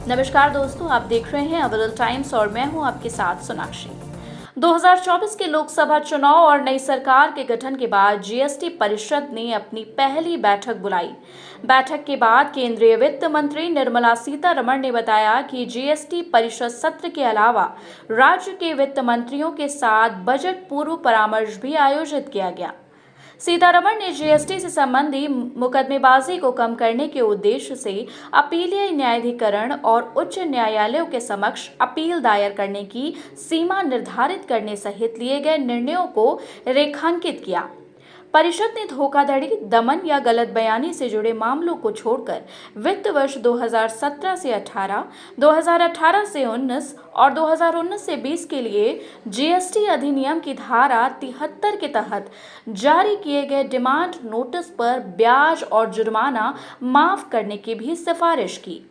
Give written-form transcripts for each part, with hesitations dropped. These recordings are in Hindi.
नमस्कार दोस्तों, आप देख रहे हैं अवल टाइम्स और मैं हूं आपके साथ सोनाक्षी। 2024 के लोकसभा चुनाव और नई सरकार के गठन के बाद जीएसटी परिषद ने अपनी पहली बैठक बुलाई। बैठक के बाद केंद्रीय वित्त मंत्री निर्मला सीतारमण ने बताया कि जीएसटी परिषद सत्र के अलावा राज्य के वित्त मंत्रियों के साथ बजट पूर्व परामर्श भी आयोजित किया गया। सीतारमण ने जीएसटी से संबंधी मुकदमेबाजी को कम करने के उद्देश्य से अपीलीय न्यायाधिकरण और उच्च न्यायालयों के समक्ष अपील दायर करने की सीमा निर्धारित करने सहित लिए गए निर्णयों को रेखांकित किया। परिषद ने धोखाधड़ी, दमन या गलत बयानी से जुड़े मामलों को छोड़कर वित्त वर्ष 2017 से 18, 2018 से 19 और 2019 से 20 के लिए जीएसटी अधिनियम की धारा 73 के तहत जारी किए गए डिमांड नोटिस पर ब्याज और जुर्माना माफ करने की भी सिफारिश की।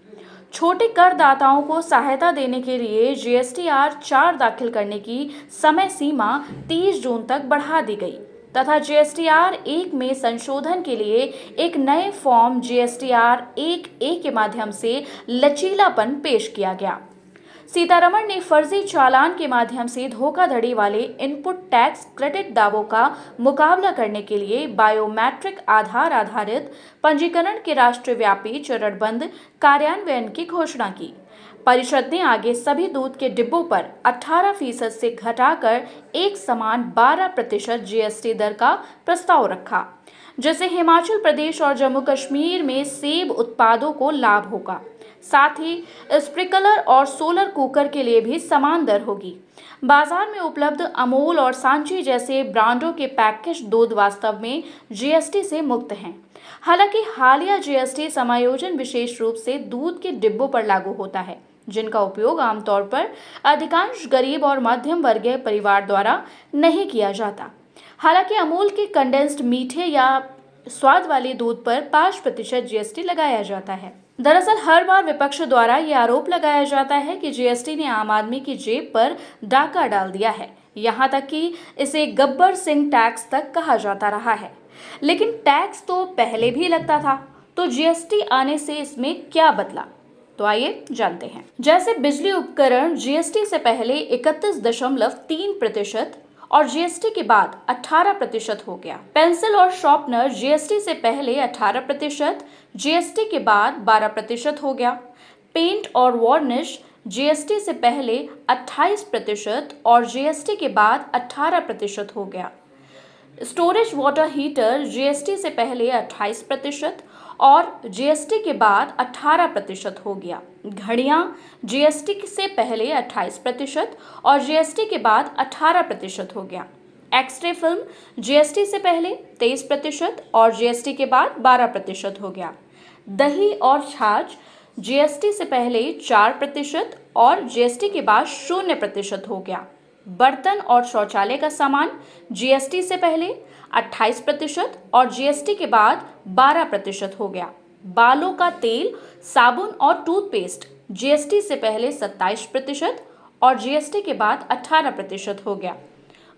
छोटे करदाताओं को सहायता देने के लिए जीएसटीआर 4 दाखिल करने की समय सीमा 30 जून तक बढ़ा दी गई तथा जीएसटीआर 1 में संशोधन के लिए एक नए फॉर्म जीएसटीआर 1A के माध्यम से लचीलापन पेश किया गया। सीतारमण ने फर्जी चालान के माध्यम से धोखाधड़ी वाले इनपुट टैक्स क्रेडिट दावों का मुकाबला करने के लिए बायोमेट्रिक आधार आधारित पंजीकरण के राष्ट्रव्यापी चरणबद्ध कार्यान्वयन की घोषणा की। परिषद ने आगे सभी दूध के डिब्बों पर 18% से घटाकर एक समान 12% जीएसटी दर का प्रस्ताव रखा, जिससे हिमाचल प्रदेश और जम्मू कश्मीर में सेब उत्पादों को लाभ होगा। साथ ही स्प्रिंकलर और सोलर कुकर के लिए भी समान दर होगी। बाजार में उपलब्ध अमूल और सांची जैसे ब्रांडों के पैकेज दूध वास्तव में जीएसटी से मुक्त हैं। हालांकि हालिया जीएसटी समायोजन विशेष रूप से दूध के डिब्बों पर लागू होता है, जिनका उपयोग आमतौर पर अधिकांश गरीब और मध्यम वर्गीय परिवार द्वारा नहीं किया जाता। हालांकि अमूल के कंडेंस्ड मीठे या स्वाद वाले दूध पर 5% जीएसटी लगाया जाता है। दरअसल हर बार विपक्ष द्वारा ये आरोप लगाया जाता है कि जीएसटी ने आम आदमी की जेब पर डाका डाल दिया है, यहाँ तक कि इसे गब्बर सिंह टैक्स तक कहा जाता रहा है। लेकिन टैक्स तो पहले भी लगता था, तो जीएसटी आने से इसमें क्या बदला? तो आइए जानते हैं। जैसे बिजली उपकरण जीएसटी से पहले 31.3% और जीएसटी के बाद 18% हो गया। पेंसिल और शार्पनर जीएसटी से पहले 18%, जीएसटी के बाद 12% हो गया। पेंट और वार्निश जीएसटी से पहले 28% और जीएसटी के बाद 18% हो गया। स्टोरेज वाटर हीटर जीएसटी से पहले 28% और जीएसटी के बाद 18% हो गया। घड़ियां जीएसटी से पहले 28% और जीएसटी के बाद 18% हो गया। एक्सरे फिल्म जीएसटी से पहले 23% और जीएसटी के बाद 12% हो गया। दही और छाछ जीएसटी से पहले 4% और जीएसटी के बाद 0% हो गया। बर्तन और शौचालय का सामान जीएसटी से पहले 28% और जीएसटी के बाद 12% हो गया। बालों का तेल, साबुन और टूथपेस्ट जीएसटी से पहले 27% और जीएसटी के बाद 18% हो गया।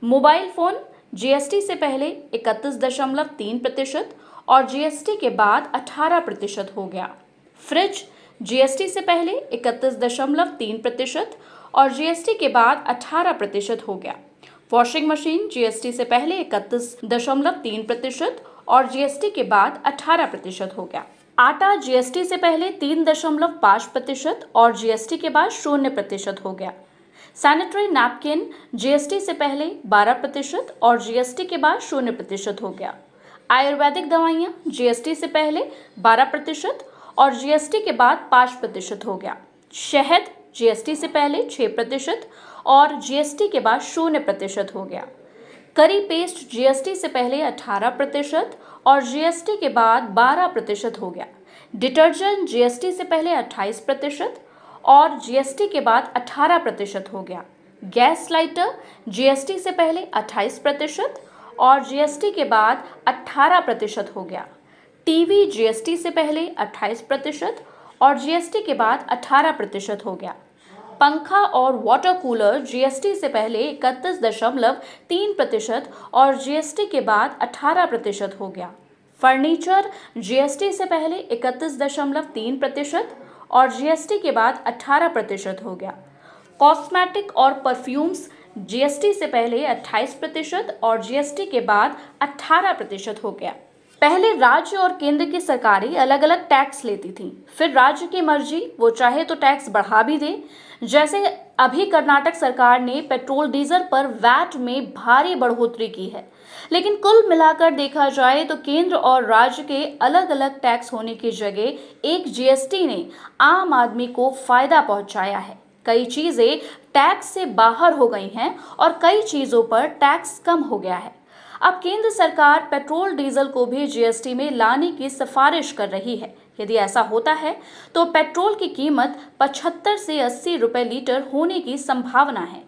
मोबाइल फोन जीएसटी से पहले 31.3% और जीएसटी के बाद 18% हो गया। फ्रिज जीएसटी से पहले 31.3% और जीएसटी के बाद 18% हो गया। वॉशिंग मशीन जीएसटी से पहले 31.3% और जीएसटी के बाद 18% हो गया। आटा जीएसटी से पहले 3.5% और जीएसटी के बाद 0% हो गया। सैनिटरी नैपकिन जीएसटी से पहले 12% और जीएसटी के बाद 0% हो गया। आयुर्वेदिक दवाइयाँ जीएसटी से पहले 12% और जीएसटी के बाद 5% हो गया। शहद जीएसटी से पहले 6% और जीएसटी के बाद 0% हो गया। करी पेस्ट जीएसटी से पहले 18% और जीएसटी के बाद 12% हो गया। डिटर्जेंट जीएसटी से पहले 28% और जीएसटी के बाद 18% हो गया। गैस लाइटर जीएसटी से पहले 28% और जीएसटी के बाद 18% हो गया। टीवी जीएसटी से पहले 28% और जीएसटी के बाद 18% हो गया। पंखा और वाटर कूलर जीएसटी से पहले 31.3% और जीएसटी के बाद 18% हो गया। फर्नीचर जीएसटी से पहले 31.3% और जीएसटी के बाद 18% हो गया। कॉस्मेटिक और परफ्यूम्स जीएसटी से पहले 28% और जीएसटी के बाद 18% हो गया। पहले राज्य और केंद्र की सरकारें अलग अलग टैक्स लेती थीं, फिर राज्य की मर्जी, वो चाहे तो टैक्स बढ़ा भी दे। जैसे अभी कर्नाटक सरकार ने पेट्रोल डीजल पर वैट में भारी बढ़ोतरी की है। लेकिन कुल मिलाकर देखा जाए तो केंद्र और राज्य के अलग अलग टैक्स होने की जगह एक जीएसटी ने आम आदमी को फायदा पहुंचाया है। कई चीजें टैक्स से बाहर हो गई हैं और कई चीजों पर टैक्स कम हो गया है। अब केंद्र सरकार पेट्रोल डीजल को भी जीएसटी में लाने की सिफारिश कर रही है। यदि ऐसा होता है तो पेट्रोल की कीमत 75 से 80 रुपए लीटर होने की संभावना है।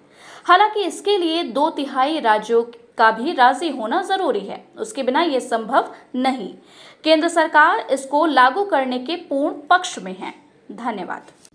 हालांकि इसके लिए 2/3 राज्यों का भी राजी होना जरूरी है, उसके बिना यह संभव नहीं। केंद्र सरकार इसको लागू करने के पूर्ण पक्ष में है। धन्यवाद।